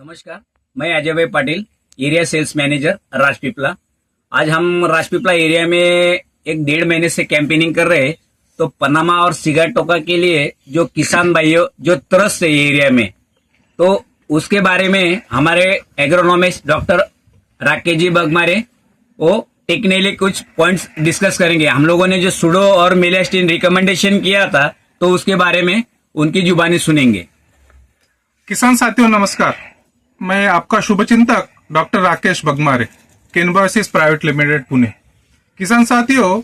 नमस्कार, मैं अजय भाई Patil, area sales manager Rajpipla. आज हम राजपीपला एरिया में एक 1.5 महीने से कैंपेनिंग कर रहे हैं। तो पनामा और सिगाटोका के लिए जो किसान भाइयों जो त्रस्त है एरिया में, तो उसके बारे में हमारे एग्रोनॉमिस्ट डॉक्टर राकेश जी बगमारे वो टेक्निकली कुछ पॉइंट्स डिस्कस करेंगे। हम लोगों ने जो सुडो और मेलास्टिन रिकमेंडेशन किया था, तो उसके बारे में उनकी जुबानी सुनेंगे। किसान साथियों नमस्कार, मैं आपका शुभचिंतक doctor Rakesh Bagmare, Kan Biosys private limited Pune. किसान साथियों,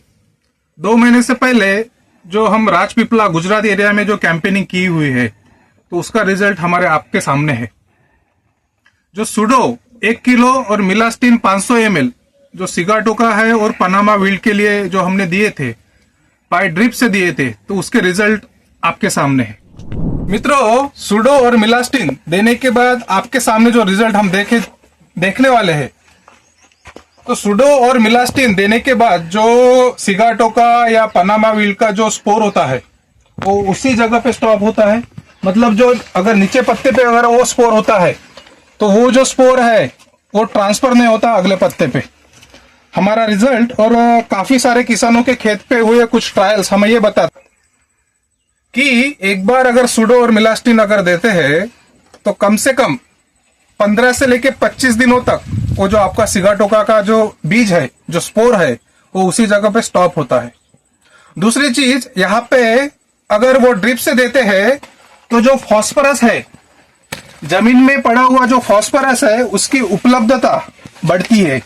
2 महीने से पहले जो हम राजपीपला गुजरात एरिया में जो कैंपेनिंग की हुई है, तो उसका रिजल्ट हमारे आपके सामने है। जो सुडो 1 किलो और मिलास्टिन 500 ml जो सिगाटोका है और पनामा विल्ड के लिए जो हमने दिए थे, बाय ड्रिप से दिए थे, तो उसके रिजल्ट आपके सामने है। मित्रों, सुडो और मिलास्टिन देने के बाद आपके सामने जो रिजल्ट हम देखने वाले हैं, तो सुडो और मिलास्टिन देने के बाद जो सिगाटोका या पनामा विल्ड का जो स्पोर होता है, वो उसी जगह पे स्टॉप होता है। मतलब जो अगर नीचे पत्ते पे अगर वो स्पोर होता है, तो वो जो स्पोर है वो ट्रांसफर नहीं होता अगले पत्ते पे। हमारा रिजल्ट और काफी सारे किसानों के खेत पे हुए कुछ ट्रायल्स हमें ये बताते कि एक बार अगर सुडो और मिलास्टिन अगर देते हैं, तो कम से कम 15 से लेके 25 दिनों तक वो जो आपका सिगाटोका का जो बीज है, जो स्पोर है, वो उसी जगह पे स्टॉप होता है। दूसरी चीज, यहाँ पे अगर वो ड्रिप से देते हैं, तो जो फॉस्फोरस है, जमीन में पड़ा हुआ जो फॉस्फोरस है, उसकी उपलब्धता बढ़ती है।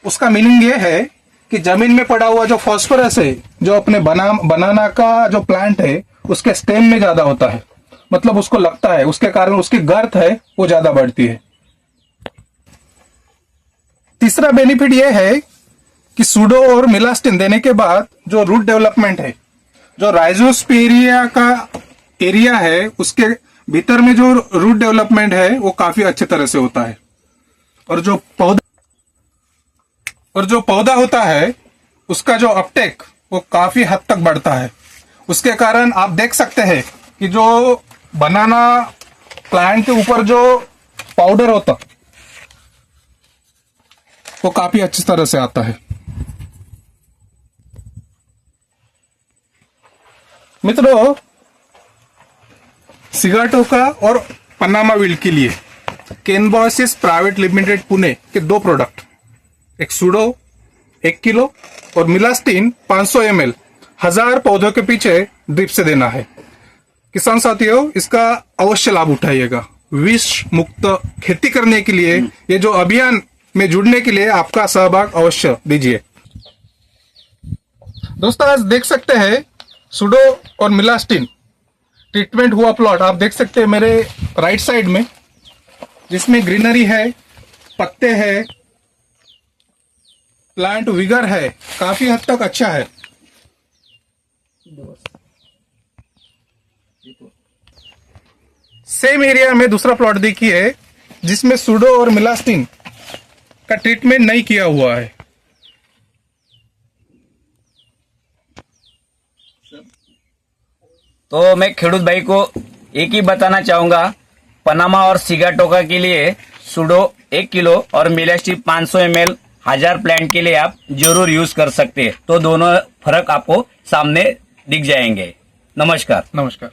उसका मीनिंग ये है कि जमीन में पड़ा हुआ जो फॉस्फोरस है, जो अपने बनाना का जो प्लांट है, उसके स्टेम में ज्यादा होता है। मतलब उसको लगता है, उसके कारण उसकी गर्थ है वो ज्यादा बढ़ती है। तीसरा बेनिफिट ये है कि सुडो और मिलास्टिन देने के बाद जो रूट डेवलपमेंट है, जो राइजोस्पेरिया का एरिया है, उसके भीतर में जो रूट डेवलपमेंट है वो काफी अच्छे तरह से होता है। और जो पौधा होता है, उसका जो अपटेक वो काफी हद तक बढ़ता है। उसके कारण आप देख सकते हैं कि जो बनाना प्लांट के ऊपर जो पाउडर होता, वो काफी अच्छी तरह से आता है। मित्रों, सिगाटोका और पनामा विल्ड के लिए केनबॉयसिस प्राइवेट लिमिटेड पुणे के 2 प्रोडक्ट, एक सुडो 1 किलो और मिलास्टिन 500 ml 1000 पौधों के पीछे ड्रिप से देना है। किसान साथियों, इसका अवश्य लाभ उठाइएगा। विष मुक्त खेती करने के लिए ये जो अभियान में जुड़ने के लिए आपका सहभाग अवश्य दीजिए। दोस्तों, आज देख सकते हैं सुडो और मिलास्टिन ट्रीटमेंट हुआ प्लॉट आप देख सकते हैं मेरे राइट साइड में, जिसमें ग्रीनरी है, पत्ते है, प्लांट विगर है, काफी हद तक अच्छा है। सेम एरिया में दूसरा प्लॉट देखिए, जिसमें सुडो और मिलास्टिन का ट्रीटमेंट नहीं किया हुआ है। तो मैं खेडूत भाई को एक ही बताना चाहूंगा, पनामा और सिगाटोका के लिए सुडो 1 किलो और मेलास्टिन 500 ml 1000 प्लांट के लिए आप जरूर यूज कर सकते हैं। तो दोनों फर्क आपको सामने दिख जाएंगे। नमस्कार। नमस्कार।